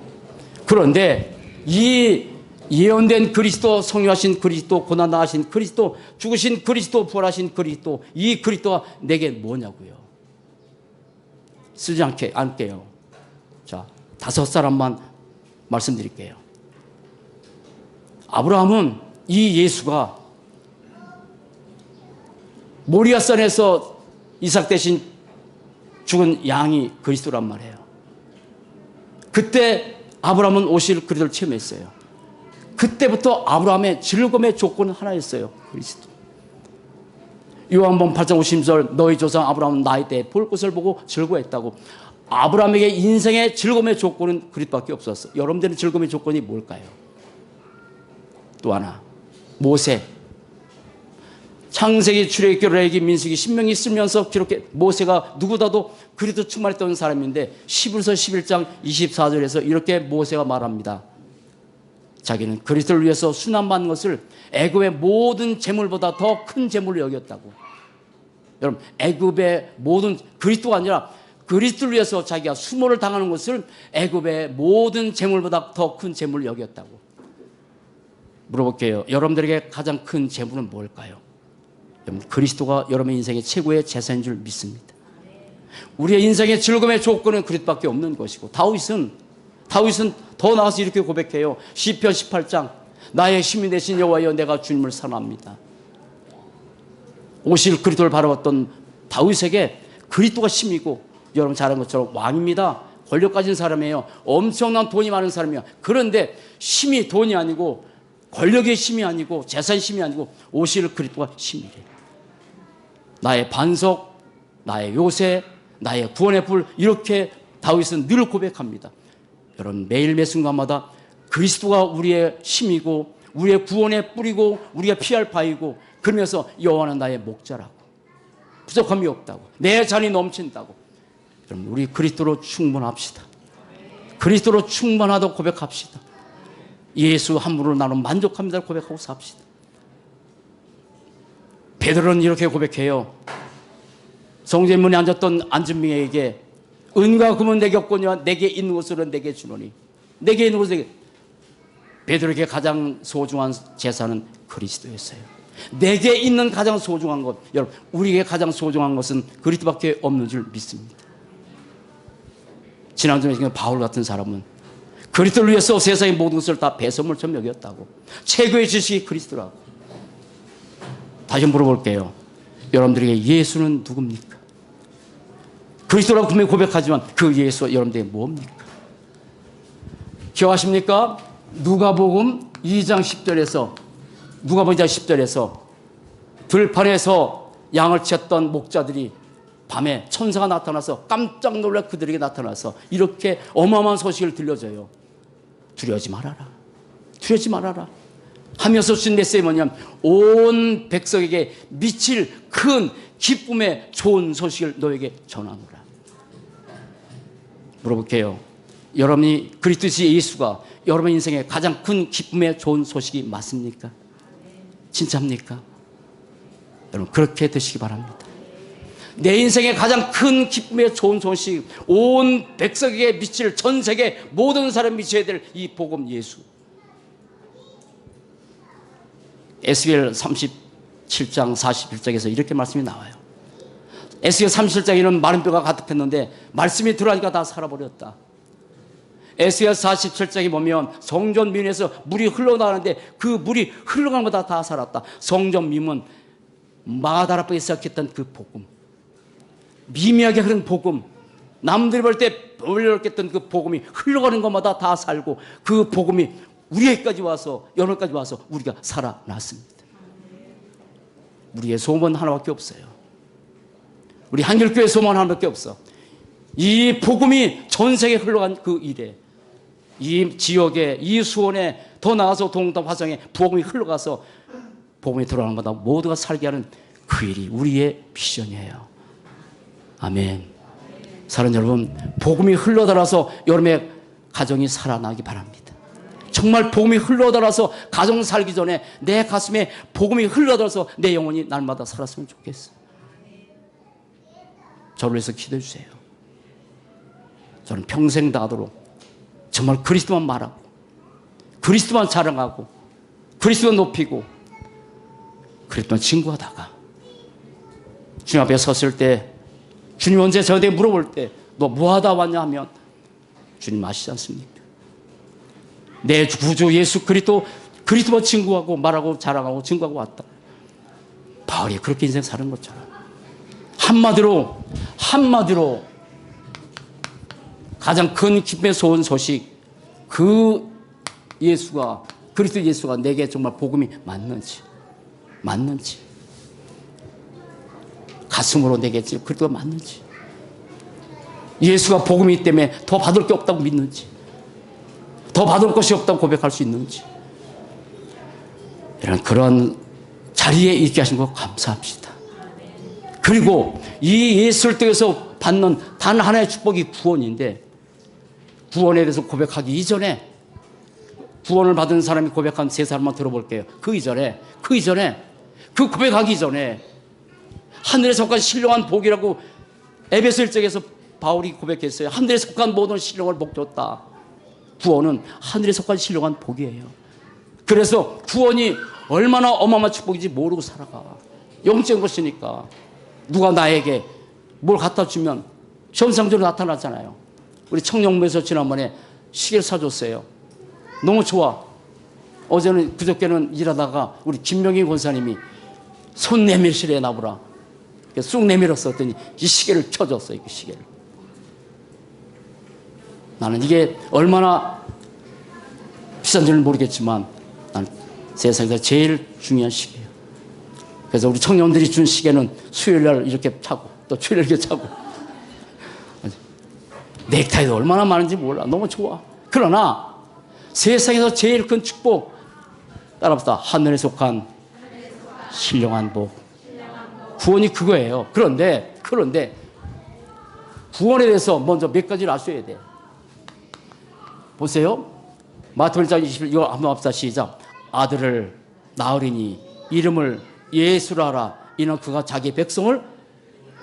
그런데 이 예언된 그리스도, 성령하신 그리스도, 고난당하신 그리스도, 죽으신 그리스도, 부활하신 그리스도, 이 그리스도가 내게 뭐냐고요. 쓰지 않게요. 자, 5사람만 말씀드릴게요. 아브라함은 이 예수가 모리아산에서 이삭 대신 죽은 양이 그리스도란 말이에요. 그때 아브라함은 오실 그리스도를 체험했어요. 그때부터 아브라함의 즐거움의 조건은 하나였어요. 그리스도. 요한복음 8장 50절, 너희 조상 아브라함은 나이 때 볼 것을 보고 즐거워했다고. 아브라함에게 인생의 즐거움의 조건은 그리스도밖에 없었어요. 여러분들의 즐거움의 조건이 뭘까요? 또 하나, 모세. 창세기, 출애굽기, 레위기, 민수기, 신명기 쓰면서 기록해. 모세가 누구보다도 그리스도 충만했던 사람인데 11서 11장 24절에서 이렇게 모세가 말합니다. 자기는 그리스도를 위해서 순환받는 것을 애굽의 모든 재물보다 더 큰 재물을 여겼다고. 여러분, 애굽의 모든, 그리스도가 아니라 그리스도를 위해서 자기가 수모를 당하는 것을 애굽의 모든 재물보다 더 큰 재물을 여겼다고. 물어볼게요. 여러분들에게 가장 큰 재물은 뭘까요? 여러분, 그리스도가 여러분의 인생의 최고의 재산인 줄 믿습니다. 우리의 인생의 즐거움의 조건은 그리스도밖에 없는 것이고, 다윗은 더 나아서 이렇게 고백해요. 시편 18장, 나의 힘이 되신 여호와여, 내가 주님을 사랑합니다. 오실 그리스도를 바라봤던 다윗에게 그리스도가 힘이고, 여러분 잘 아는 것처럼 왕입니다. 권력 가진 사람이에요. 엄청난 돈이 많은 사람이에요. 그런데 힘이 돈이 아니고, 권력의 힘이 아니고, 재산의 힘이 아니고, 오실 그리스도가 힘이래요. 나의 반석, 나의 요새, 나의 구원의 불, 이렇게 다윗은 늘 고백합니다. 여러분, 매일 매 순간마다 그리스도가 우리의 힘이고, 우리의 구원의 뿌리고, 우리가 피할 바이고, 그러면서 여호와는 나의 목자라고, 부족함이 없다고, 내 잔이 넘친다고. 여러분, 우리 그리스도로 충분합시다. 그리스도로 충분하다고 고백합시다. 예수 한 분으로 나는 만족합니다 고백하고 삽시다. 베드로는 이렇게 고백해요. 성전문에 앉았던 안진병에게 은과 금은 내게 없거니와 내게 있는 것으로 내게 주노니, 내게 있는 것으로 내게. 베드로에게 가장 소중한 재산은 그리스도였어요. 내게 있는 가장 소중한 것, 여러분, 우리에게 가장 소중한 것은 그리스도밖에 없는 줄 믿습니다. 지난주에 바울 같은 사람은 그리스도를 위해서 세상의 모든 것을 다 배설물처럼 여겼다고. 최고의 지식이 그리스도라고. 다시 물어볼게요. 여러분들에게 예수는 누굽니까? 그리스도라고 분명히 고백하지만 그 예수가 여러분들에게 뭡니까? 기억하십니까? 누가복음 2장 10절에서, 누가복음 2장 10절에서 들판에서 양을 쳤던 목자들이 밤에 천사가 나타나서 깜짝 놀라 그들에게 나타나서 이렇게 어마어마한 소식을 들려줘요. 두려워하지 말아라, 두려워하지 말아라 하면서 주신 메시지 뭐냐면, 온 백성에게 미칠 큰 기쁨의 좋은 소식을 너에게 전하노라. 물어볼게요. 여러분이 그리스도의 예수가 여러분 인생의 가장 큰 기쁨의 좋은 소식이 맞습니까? 진짜입니까? 여러분, 그렇게 되시기 바랍니다. 내 인생의 가장 큰 기쁨의 좋은 소식, 온 백성에게 미칠, 전 세계 모든 사람이 미쳐야 될 이 복음 예수. 에스겔 37장 41장에서 이렇게 말씀이 나와요. 에스겔 37장에는 마른 뼈가 가득했는데 말씀이 들어가니까 다 살아버렸다. 에스겔 47장에 보면 성전 민에서 물이 흘러나가는데 그 물이 흘러가는 것보다 다 살았다. 성전 민은 마가다라바에 시작했던 그 복음, 미미하게 흐른 복음, 남들이 볼 때 별로였던 그 복음이 흘러가는 것마다 다 살고, 그 복음이 우리에게까지 와서, 여러분까지 와서 우리가 살아났습니다. 우리의 소원은 하나밖에 없어요. 우리 한길교회 소망 하나밖에 없어. 이 복음이 전 세계에 흘러간 그 일에, 이 지역에, 이 수원에, 더 나아가서 동담 화성에 복음이 흘러가서 복음이 들어가는 마다 모두가 살게 하는 그 일이 우리의 미션이에요. 아멘. 사랑하는 여러분, 복음이 흘러들어서 여러분의 가정이 살아나기 바랍니다. 정말 복음이 흘러들어서 가정 살기 전에 내 가슴에 복음이 흘러들어서 내 영혼이 날마다 살았으면 좋겠어요. 저를 위해서 기도해 주세요. 저는 평생 다하도록 정말 그리스도만 말하고, 그리스도만 자랑하고, 그리스도 높이고, 그리스도만 친구하다가 주님 앞에 섰을 때, 주님 언제 저에게 물어볼 때 너 뭐하다 왔냐 하면 주님 아시지 않습니까? 내 구주 예수 그리스도만 친구하고 말하고 자랑하고 친구하고 왔다. 바울이 그렇게 인생 사는 것처럼 한마디로 가장 큰 기쁨의 좋은 소식, 그 예수가, 그리스도 예수가 내게 정말 복음이 맞는지 가슴으로 내게 그리스도가 맞는지, 예수가 복음이기 때문에 더 받을 게 없다고 믿는지, 더 받을 것이 없다고 고백할 수 있는지, 이런 그런 자리에 있게 하신 거 감사합시다. 그리고 이 예수를 통해서 받는 단 하나의 축복이 구원인데, 구원에 대해서 고백하기 이전에, 구원을 받은 사람이 고백한 세 사람만 들어볼게요. 그 이전에 그 고백하기 전에 하늘에 속한 신령한 복이라고 에베소 1장에서 바울이 고백했어요. 하늘에 속한 모든 신령을 복 줬다. 구원은 하늘에 속한 신령한 복이에요. 그래서 구원이 얼마나 어마어마한 축복인지 모르고 살아가. 영적인 것이니까. 누가 나에게 뭘 갖다 주면 현상적으로 나타나잖아요. 우리 청년부에서 지난번에 시계를 사줬어요. 너무 좋아. 어제는, 그저께는 일하다가 우리 김명희 권사님이 손 내밀시래 나보라. 쑥 내밀었었더니 이 시계를 켜줬어요. 이 시계를. 나는 이게 얼마나 비싼지는 모르겠지만 난 세상에서 제일 중요한 시계예요. 그래서 우리 청년들이 준 시계는 수요일날 이렇게 차고 또 주일날 이렇게 차고, 넥타이도 얼마나 많은지 몰라. 너무 좋아. 그러나 세상에서 제일 큰 축복 따라합시다. 하늘에 속한 신령한 복. 구원이 그거예요. 그런데 구원에 대해서 먼저 몇 가지를 아셔야 돼. 보세요. 마태복음 1장 20절 이거 한번 합시다. 시작. 아들을 낳으리니 이름을 예수라 하라. 이는 그가 자기 백성을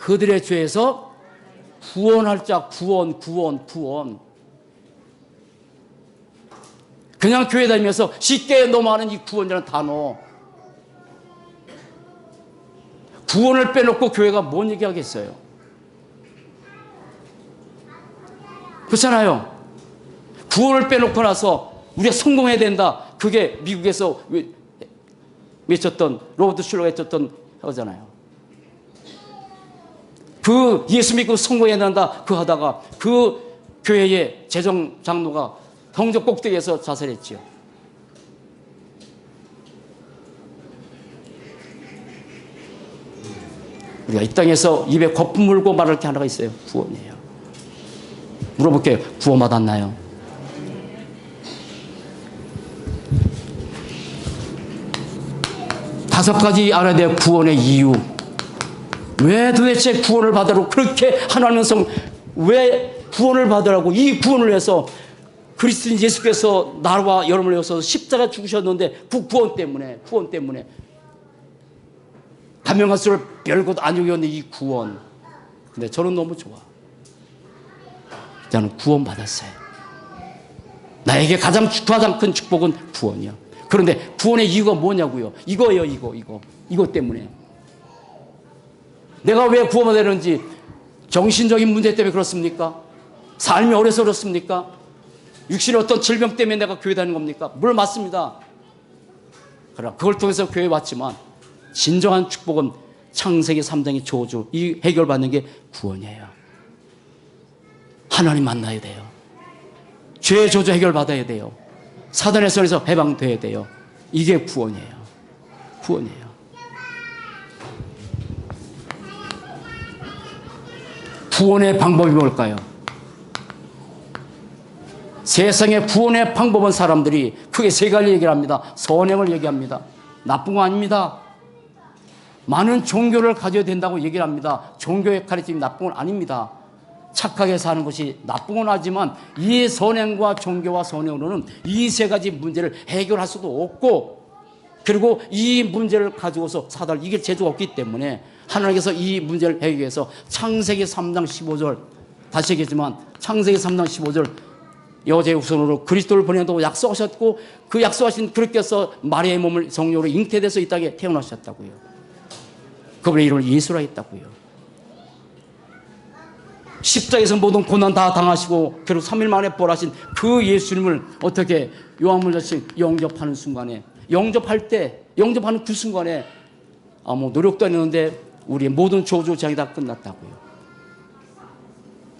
그들의 죄에서 구원할 자. 구원. 그냥 교회 다니면서 쉽게 넘어가는 이 구원이라는 단어, 구원을 빼놓고 교회가 뭔 얘기하겠어요? 그렇잖아요. 구원을 빼놓고 나서 우리가 성공해야 된다. 그게 미국에서 외쳤던, 로버트 슐러가 외쳤던 거잖아요. 그 예수 믿고 성공해야 된다. 그 하다가 그 교회의 재정 장로가 성적 꼭대기에서 자살했지요. 우리가 이 땅에서 입에 거품 물고 말할 게 하나가 있어요. 구원이에요. 물어볼게요. 구원 받았나요? 다섯 가지 알아야 돼요. 구원의 이유. 왜 도대체 구원을 받으라고 그렇게 하나님의 성, 왜 구원을 받으라고, 이 구원을 위해서 그리스도인 예수께서 나와 여러분을 위해서 십자가 죽으셨는데 그 구원 때문에 감명할수록 별것 아니었는데 이 구원. 근데 저는 너무 좋아. 저는 구원 받았어요. 나에게 가장 큰 축복은 구원이야. 그런데 구원의 이유가 뭐냐고요? 이거예요. 이거 때문에. 내가 왜 구원받았는지 정신적인 문제 때문에 그렇습니까? 삶이 어려서 그렇습니까? 육신의 어떤 질병 때문에 내가 교회 다니는 겁니까? 물론 맞습니다. 그러나 그걸 통해서 교회에 왔지만 진정한 축복은 창세기 3장의 저주, 이 해결받는 게 구원이에요. 하나님 만나야 돼요. 죄의 저주 해결받아야 돼요. 사단의 손에서 해방돼야 돼요. 이게 구원이에요. 구원의 방법이 뭘까요? 세상의 구원의 방법은 사람들이 크게 세 가지 얘기를 합니다. 선행을 얘기합니다. 나쁜 거 아닙니다. 많은 종교를 가져야 된다고 얘기를 합니다. 종교의 가르침이 나쁜 건 아닙니다. 착하게 사는 것이 나쁜 건 하지만 이 선행과 종교와 선행으로는 이 세 가지 문제를 해결할 수도 없고, 그리고 이 문제를 가지고서 사단을 이길 재주가 없기 때문에 하나님께서 이 문제를 해결해서 창세기 3장 15절, 다시 얘기했지만 창세기 3장 15절 여자의 후손으로 그리스도를 보낸다고 약속하셨고, 그 약속하신 그리스도께서 마리아의 몸을 성령으로 잉태돼서 이 땅에 태어나셨다고요. 그분의 이름을 예수라 했다고요. 십자가에서 모든 고난 다 당하시고 결국 3일 만에 부활하신 그 예수님을 어떻게 요한문자식 영접하는 순간에, 영접하는 그 순간에 아무 노력도 안 했는데 우리의 모든 조주장이 다 끝났다고요.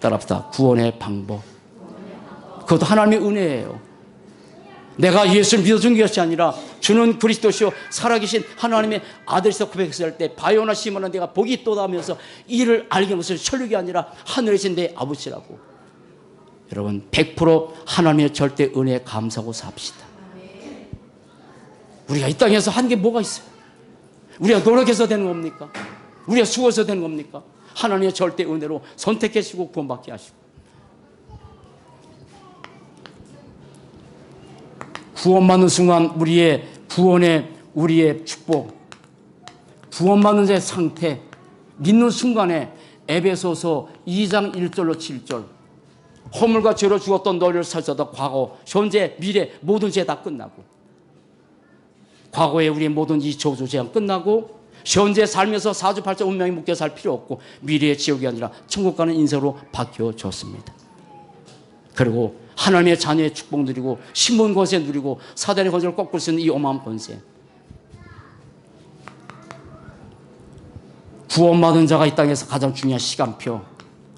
따라합시다. 구원의 방법. 그것도 하나님의 은혜예요. 내가 예수를 믿어준 것이 아니라 주는 그리스도시요 살아계신 하나님의 아들이서 고백했을 때 바요나 시몬은 내가 복이 있도다 하면서 이를 알게 한 것은 혈육이 아니라 하늘에 계신 내 아버지라고. 여러분 100% 하나님의 절대 은혜에 감사하고 삽시다. 우리가 이 땅에서 한 게 뭐가 있어요? 우리가 노력해서 되는 겁니까? 우리가 수고해서 되는 겁니까? 하나님의 절대 은혜로 선택해 주시고 구원받게 하시고. 구원받는 순간 우리의 구원의 우리의 축복, 구원받는 자의 상태, 믿는 순간에 에베소서 2장 1절로 7절 허물과 죄로 죽었던 너희를 살려다 과거, 현재, 미래 모든 죄 다 끝나고, 과거에 우리의 모든 이 저주 재앙 끝나고, 현재 살면서 사주팔자 운명에 묶여 살 필요 없고 미래의 지옥이 아니라 천국 가는 인생으로 바뀌어졌습니다. 그리고 하나님의 자녀의 축복 누리고 신분 권세 누리고 사단의 권세를 꺾을 수 있는 이 어마어마한 권세. 구원받은 자가 이 땅에서 가장 중요한 시간표,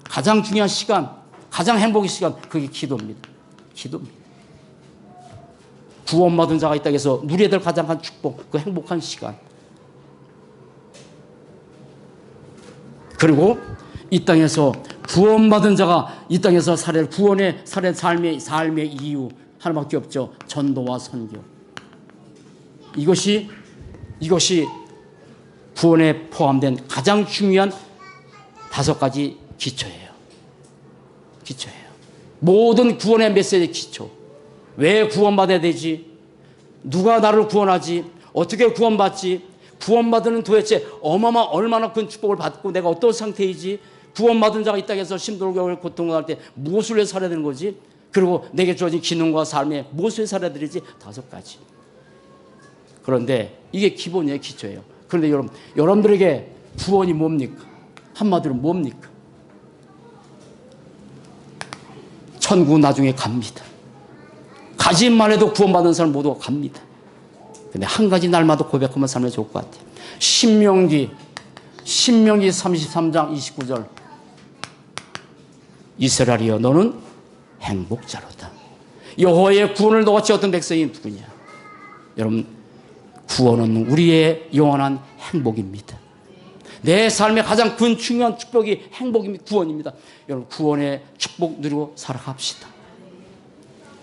가장 중요한 시간, 가장 행복의 시간, 그게 기도입니다. 기도입니다. 구원받은 자가 이 땅에서 누려야 될 가장 큰 축복, 그 행복한 시간. 그리고 이 땅에서 구원받은 자가 이 땅에서 구원의 삶의 이유 하나밖에 없죠. 전도와 선교. 이것이 구원에 포함된 가장 중요한 5가지 기초예요. 기초예요. 모든 구원의 메시지의 기초. 왜 구원받아야 되지? 누가 나를 구원하지? 어떻게 구원받지? 구원받는 도대체 얼마나 큰 축복을 받고 내가 어떤 상태이지? 구원받은 자가 이 땅에서 힘들고 고통을 할 때 무엇을 위해 살아야 되는 거지? 그리고 내게 주어진 기능과 삶에 무엇을 위해 살아야 되지? 5가지. 그런데 이게 기본이에요. 기초예요. 그런데 여러분들에게 구원이 뭡니까? 한마디로 뭡니까? 천국 나중에 갑니다. 가지만 해도 구원받은 사람 모두가 갑니다. 근데 한 가지 날마다 고백하면 살면 좋을 것 같아요. 신명기 33장 29절. 이스라엘이여 너는 행복자로다. 여호와의 구원을 너같이 얻은 백성이 누구냐? 여러분 구원은 우리의 영원한 행복입니다. 내 삶의 가장 큰 중요한 축복이 행복입니다. 구원입니다. 여러분 구원의 축복 누리고 살아갑시다.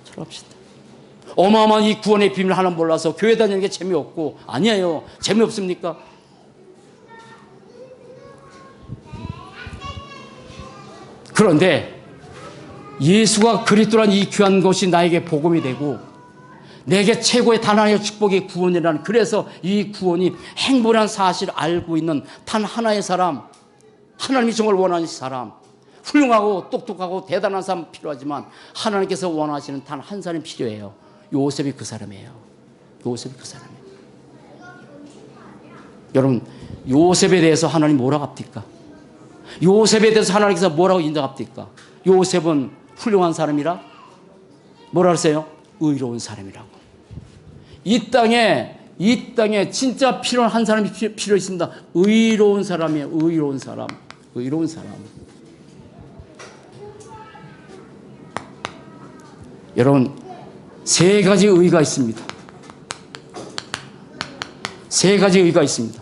살아갑시다. 어마어마한 이 구원의 비밀을 하나 몰라서 교회 다니는 게 재미없고, 아니에요. 재미없습니까? 그런데 예수가 그리스도란 이 귀한 것이 나에게 복음이 되고 내게 최고의 단 하나의 축복이 구원이라는, 그래서 이 구원이 행복이라는 사실을 알고 있는 단 하나의 사람, 하나님이 정말 원하는 사람, 훌륭하고 똑똑하고 대단한 사람 필요하지만 하나님께서 원하시는 단 한 사람이 필요해요. 요셉이 그 사람이에요. 요셉이 그 사람이에요. 여러분 요셉에 대해서 하나님 뭐라고 합니까? 요셉에 대해서 하나님께서 뭐라고 인정합니까? 요셉은 훌륭한 사람이라 뭐라 그랬어요? 의로운 사람이라고. 이 땅에 진짜 필요한 한 사람이 필요 있습니다. 의로운 사람이에요. 의로운 사람. 의로운 사람. 여러분 3가지 의가 있습니다. 3가지 의가 있습니다.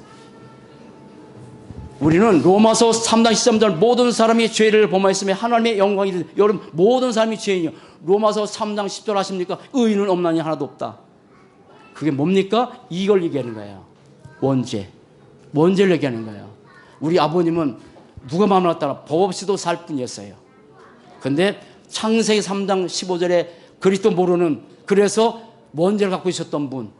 우리는 로마서 3장 13절 모든 사람이 죄를 범하였으며 하나님의 영광이 이르되 여러분 모든 사람이 죄인이요. 로마서 3장 10절 하십니까? 의인은 없나니 하나도 없다. 그게 뭡니까? 이걸 얘기하는 거예요. 원죄. 원죄를 얘기하는 거예요. 우리 아버님은 누가 마음을 따라 법 없이도 살 뿐이었어요. 그런데 창세기 3장 15절에 그리스도 모르는 그래서 원죄를 갖고 있었던 분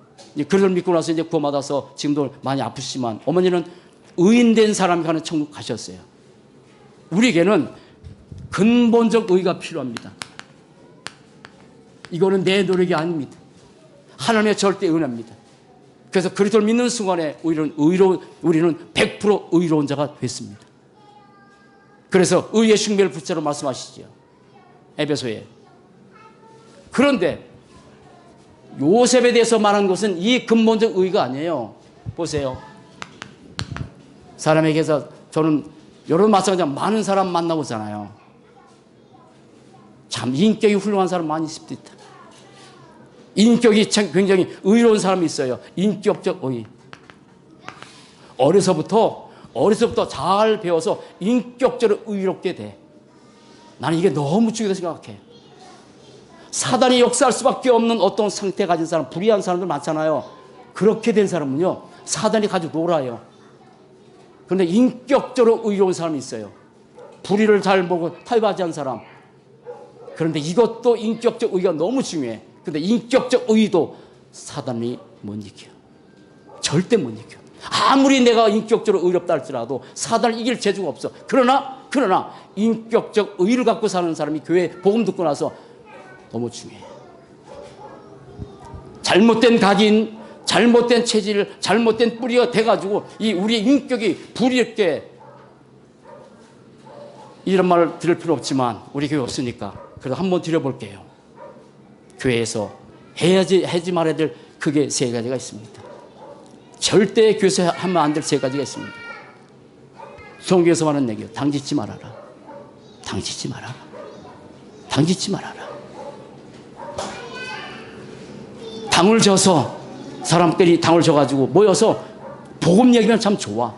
그를 믿고 나서 이제 구원받아서 지금도 많이 아프시지만 어머니는 의인된 사람이 가는 천국 가셨어요. 우리에게는 근본적 의가 필요합니다. 이거는 내 노력이 아닙니다. 하나님의 절대 은혜입니다. 그래서 그리스도를 믿는 순간에 우리는 100% 의로운 자가 됐습니다. 그래서 의의 숭배를 붙잡으라고 말씀하시죠. 에베소에. 그런데 요셉에 대해서 말한 것은 이 근본적 의가 아니에요. 보세요. 사람에게서 저는 여러 마찬가지로 많은 사람 만나고 있잖아요. 참 인격이 훌륭한 사람 많이 있습니다. 인격이 굉장히 의로운 사람이 있어요. 인격적 의. 어려서부터 잘 배워서 인격적으로 의롭게 돼. 나는 이게 너무 중요하다고 생각해. 사단이 역사할 수밖에 없는 어떤 상태 가진 사람, 불의한 사람들 많잖아요. 그렇게 된 사람은요, 사단이 가지고 놀아요. 그런데 인격적으로 의로운 사람이 있어요. 불의를 잘 보고 타협하지 않은 사람. 그런데 이것도 인격적 의가 너무 중요해. 그런데 인격적 의도 사단이 못 이겨. 절대 못 이겨. 아무리 내가 인격적으로 의롭다 할지라도 사단을 이길 재주가 없어. 그러나 인격적 의를 갖고 사는 사람이 교회 복음 듣고 나서 너무 중요해. 잘못된 각인, 잘못된 체질, 잘못된 뿌리가 돼가지고 이 우리의 인격이 불이롭게 이런 말을 들을 필요 없지만 우리 교회 없으니까 그래도 한번 드려볼게요. 교회에서 하지 말아야 될 크게 세 가지가 있습니다. 절대 교회에서 하면 안 될 세 가지가 있습니다. 성경에서 말하는 얘기예요. 당짓지 말아라. 당짓지 말아라. 당짓지 말아라. 당을 져서 사람들이 당을 져가지고 모여서 복음 얘기면 참 좋아.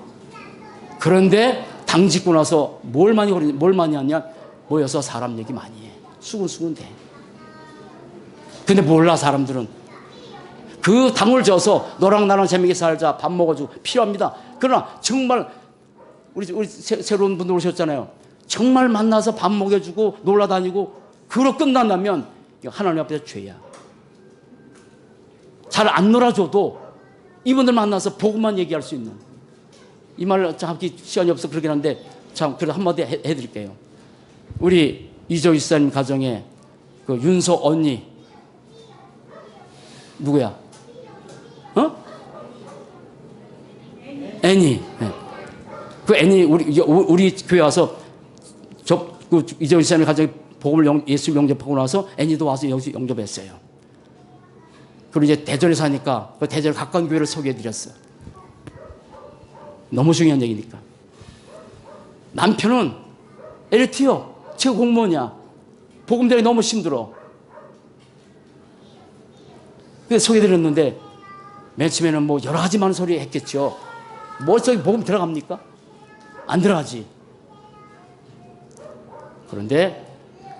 그런데 당 짓고 나서 뭘 많이 하냐? 모여서 사람 얘기 많이 해. 수근수근 돼. 근데 몰라 사람들은. 그 당을 져서 너랑 나랑 재밌게 살자. 밥 먹어주고 필요합니다. 그러나 정말 우리 새로운 분들 오셨잖아요. 정말 만나서 밥 먹여주고 놀러다니고 그로 끝난다면 하나님 앞에서 죄야. 잘 안 놀아줘도 이분들 만나서 복음만 얘기할 수 있는 이 말을 하기 시간이 없어 그러긴 한데 참 그래도 한마디 해드릴게요. 우리 이조희 집사님 가정에 그 윤서 언니 누구야? 애니. 네. 그 애니 우리 교회 와서 그 이조희 집사님 가정에 복음을 예수 영접하고 나서 애니도 와서 여기서 영접했어요. 그리고 이제 대전에 사니까 그 대전 가까운 교회를 소개해드렸어. 너무 중요한 얘기니까. 남편은 LTO 최고 공무원이야. 복음 되기 너무 힘들어. 그래서 소개해드렸는데 맨 처음에는 뭐 여러 가지 많은 소리 했겠죠. 머릿속에 복음 들어갑니까? 안 들어가지. 그런데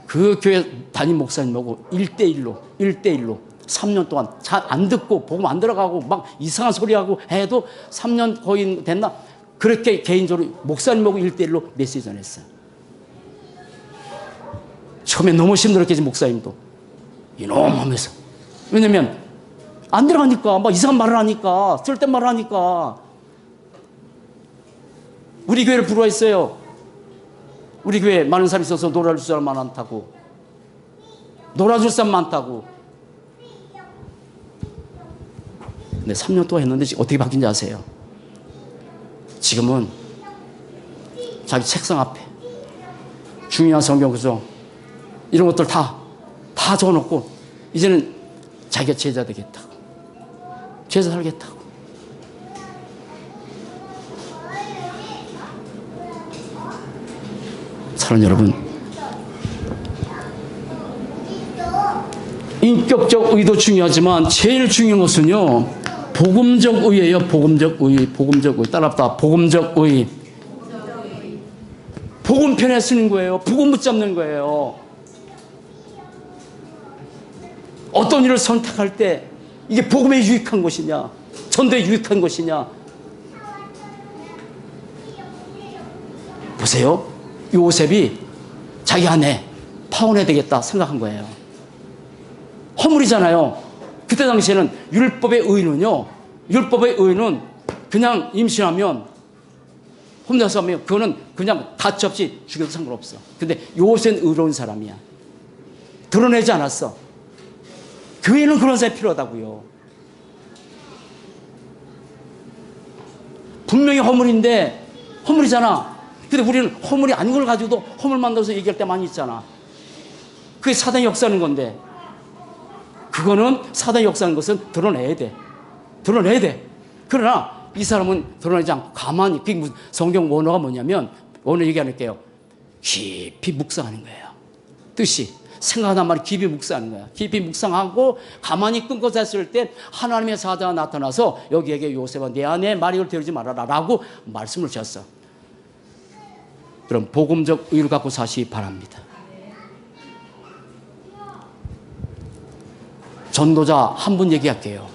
그 교회 담임 목사님하고 1대1로 3년 동안 잘 안 듣고 복음 안 들어가고 막 이상한 소리하고 해도 3년 거의 됐나? 그렇게 개인적으로 목사님하고 1대1로 메시지 전했어요. 처음에 너무 힘들었겠지 목사님도. 이놈 하면서. 왜냐면 안 들어가니까 막 이상한 말을 하니까 쓸데없는 말을 하니까. 우리 교회를 부러워했어요. 우리 교회에 많은 사람이 있어서 놀아줄 사람 많다고. 놀아줄 사람 많다고. 근데 3년 동안 했는데 어떻게 바뀐지 아세요? 지금은 자기 책상 앞에 중요한 성경 구조 이런 것들 다 적어놓고 이제는 자기가 제자 되겠다고. 제자 살겠다고. 사랑하는 여러분, 인격적 의도 중요하지만 제일 중요한 것은요 복음적 의예요. 복음적 의. 따라합시다. 복음적 의. 복음 편에 쓰는 거예요. 복음 붙잡는 거예요. 어떤 일을 선택할 때 이게 복음에 유익한 것이냐, 전도에 유익한 것이냐. 보세요. 요셉이 자기 아내 파혼해야 되겠다 생각한 거예요. 허물이잖아요. 그때 당시에는 율법의 의는 그냥 임신하면 혼자서 하면 그거는 그냥 가차없이 죽여도 상관없어. 근데 요셉은 의로운 사람이야. 드러내지 않았어. 교회는 그런 사람이 필요하다고요. 분명히 허물이잖아. 근데 우리는 허물이 아닌 걸 가지고도 허물 만들어서 얘기할 때 많이 있잖아. 그게 사단이 역사하는 건데, 그거는 사단이 역사하는 것은 드러내야 돼. 그러나 이 사람은 드러내지 않고 가만히, 그게 무슨 성경 원어가 뭐냐면, 원어 얘기 안 할게요. 깊이 묵상하는 거예요. 뜻이 생각하는 말이 깊이 묵상하는 거야. 깊이 묵상하고 가만히 끊고 잤을 때 하나님의 사자가 나타나서 여기에게 요셉아 내 아내 마리아를 데리지 말아라 라고 말씀을 주셨어. 그럼 복음적 의를 갖고 사시기 바랍니다. 전도자 한 분 얘기할게요.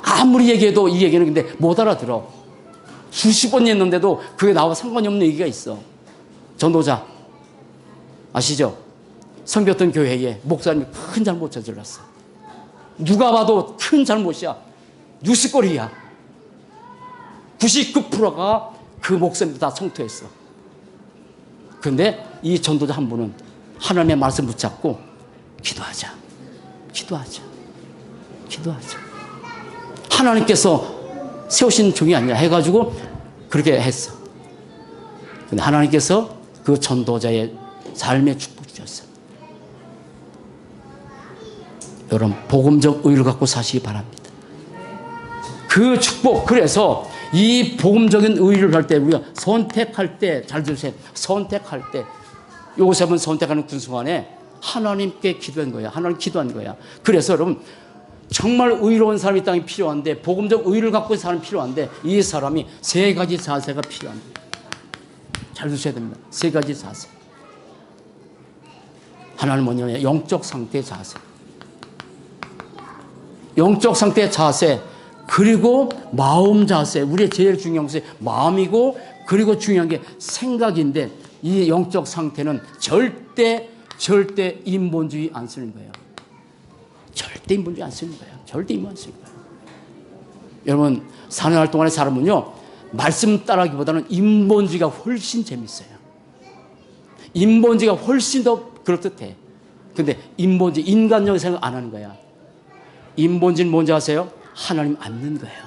아무리 얘기해도 이 얘기는 근데 못 알아들어. 수십 번 했는데도 그게 나와 상관이 없는 얘기가 있어. 전도자 아시죠? 성벽던 교회에 목사님이 큰 잘못 저질렀어. 누가 봐도 큰 잘못이야. 뉴스거리야. 99%가 그 목사님도 다 청토했어. 그런데 이 전도자 한 분은 하나님의 말씀 붙잡고 기도하자. 하나님께서 세우신 종이 아니라 해가지고 그렇게 했어. 근데 하나님께서 그 전도자의 삶에 축복 주셨어. 여러분 복음적 의를 갖고 사시기 바랍니다. 그 축복, 그래서 이 복음적인 의를 할 때 우리가 선택할 때, 잘 들으세요. 선택할 때 요셉은 선택하는 그 순간에 하나님께 기도한 거야. 하나님 기도한 거야. 그래서 여러분 정말 의로운 사람이 땅에 필요한데, 복음적 의를 갖고 있는 사람이 필요한데, 이 사람이 세 가지 자세가 필요합니다. 잘 들으셔야 됩니다. 세 가지 자세. 하나는 뭐냐면 영적 상태의 자세. 영적 상태의 자세, 그리고 마음 자세. 우리의 제일 중요한 것이 마음이고, 그리고 중요한 게 생각인데, 이 영적 상태는 절대 인본주의 안 쓰는 거예요. 절대 인본주의 안 쓰는 거예요. 여러분 사는 동안의 사람은요, 말씀 따라하기보다는 인본주의가 훨씬 재밌어요. 인본주의가 훨씬 더 그럴듯해. 근데 인본주의, 인간적인 생각 안 하는 거야. 인본주의는 뭔지 아세요? 하나님 안 믿는 거예요.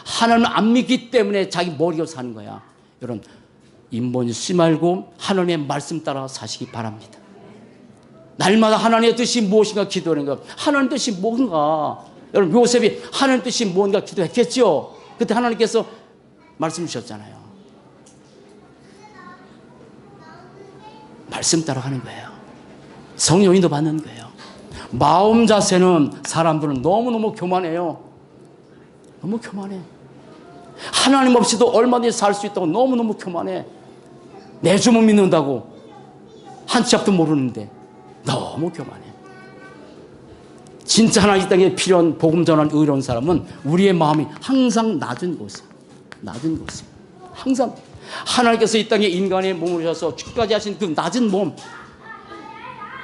하나님을 안 믿기 때문에 자기 머리가 사는 거야. 여러분 인본주의 쓰지 말고 하나님의 말씀 따라 사시기 바랍니다. 날마다 하나님의 뜻이 무엇인가 기도하는 거예요. 하나님 뜻이 뭔가. 여러분 요셉이 하나님 뜻이 뭔가 기도했겠죠. 그때 하나님께서 말씀 주셨잖아요. 말씀 따라 하는 거예요. 성령인도 받는 거예요. 마음 자세는 사람들은 너무너무 교만해요. 너무 교만해. 하나님 없이도 얼마든지 살 수 있다고 너무너무 교만해. 내 주문 믿는다고 한 치 앞도 모르는데 너무 교만해. 진짜 하나님 이 땅에 필요한 복음 전하는 의로운 사람은 우리의 마음이 항상 낮은 곳에 항상 하나님께서 이 땅에 인간의 몸을 주셔서 죽기까지 하신 그 낮은 몸,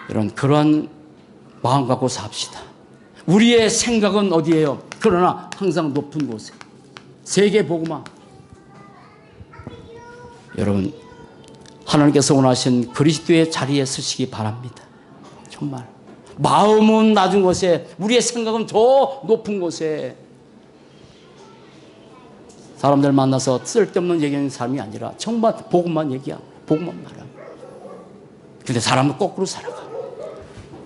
이런 그러한 마음 갖고 삽시다. 우리의 생각은 어디예요? 그러나 항상 높은 곳에. 세계 복음화. 여러분 하나님께서 원하신 그리스도의 자리에 서시기 바랍니다. 정말 마음은 낮은 곳에, 우리의 생각은 더 높은 곳에. 사람들 만나서 쓸데없는 얘기하는 사람이 아니라 정말 복음만 얘기하고 복음만 말하고. 근데 사람은 거꾸로 살아가.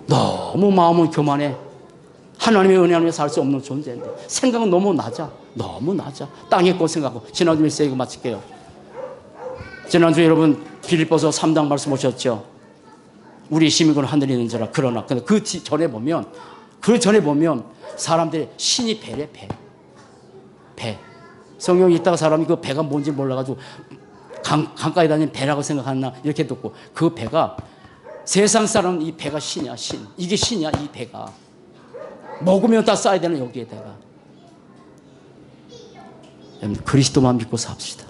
너무 마음은 교만해. 하나님의 은혜 안에 살 수 없는 존재인데 생각은 너무 낮아. 땅에 거 생각하고. 지난주에 메시지 마칠게요. 지난주에 여러분 빌립보서 3장 말씀 보셨죠? 우리 시민은 하늘에 있는 자라. 그러나 그 전에 보면 사람들이 신이 배. 성경에 있다가 사람이 그 배가 뭔지 몰라가지고 강가에 다니는 배라고 생각하나 이렇게 듣고, 그 배가 세상 사람은 이 배가 신이야, 신. 이게 신이야, 이 배가. 먹으면 다 쌓아야 되는 여기에다가. 그리스도만 믿고 삽시다.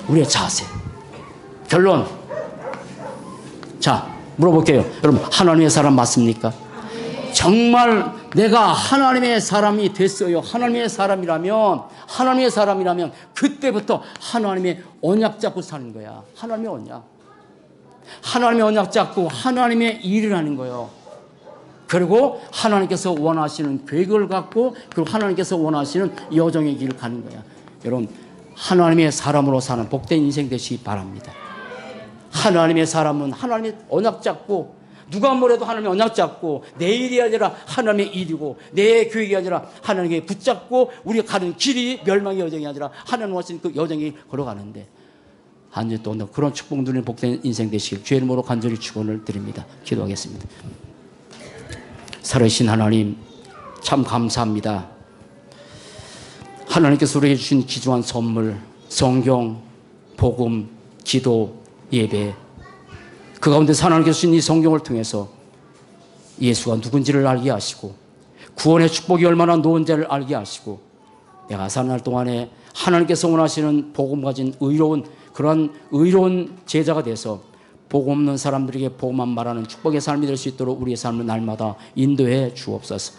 우리의 자세. 결론. 자, 물어볼게요. 여러분, 하나님의 사람 맞습니까? 정말 내가 하나님의 사람이 됐어요. 하나님의 사람이라면 그때부터 하나님의 언약 잡고 사는 거야. 하나님의 언약. 하나님의 언약 잡고 하나님의 일을 하는 거예요. 그리고 하나님께서 원하시는 계획을 갖고, 그리고 하나님께서 원하시는 여정의 길을 가는 거야. 여러분, 하나님의 사람으로 사는 복된 인생 되시기 바랍니다. 하나님의 사람은 하나님의 언약 잡고, 누가 뭐래도 하나님의 언약 잡고, 내 일이 아니라 하나님의 일이고, 내 계획이 아니라 하나님께 붙잡고, 우리가 가는 길이 멸망의 여정이 아니라 하나님 원하시는 그 여정이 걸어가는데, 한 주 동안 그런 축복 누리는 복된 인생 되시길 주의 이름으로 간절히 축원을 드립니다. 기도하겠습니다. 살아계신 하나님, 참 감사합니다. 하나님께서 우리에게 주신 귀중한 선물, 성경, 복음, 기도, 예배, 그 가운데서 하나님께서 주신 이 성경을 통해서 예수가 누군지를 알게 하시고, 구원의 축복이 얼마나 노은지를 알게 하시고, 내가 사는 날 동안에 하나님께서 원하시는 복음 가진 그런 의로운 제자가 돼서 복음 없는 사람들에게 복음만 말하는 축복의 삶이 될 수 있도록 우리의 삶을 날마다 인도해 주옵소서.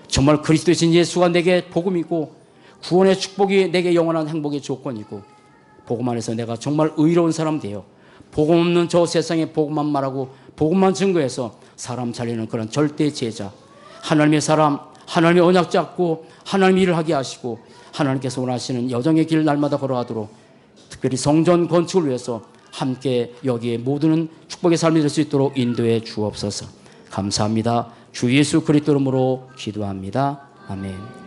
정말 그리스도이신 예수가 내게 복음이고, 구원의 축복이 내게 영원한 행복의 조건이고, 복음 안에서 내가 정말 의로운 사람 되어 복음 없는 저 세상에 복음만 말하고 복음만 증거해서 사람 살리는 그런 절대 제자, 하나님의 사람, 하나님의 언약 잡고 하나님 일을 하게 하시고, 하나님께서 원하시는 여정의 길 날마다 걸어가도록, 특별히 성전 건축을 위해서 함께 여기에 모든 축복의 삶이 될 수 있도록 인도해 주옵소서. 감사합니다. 주 예수 그리스도 이름으로 기도합니다. 아멘.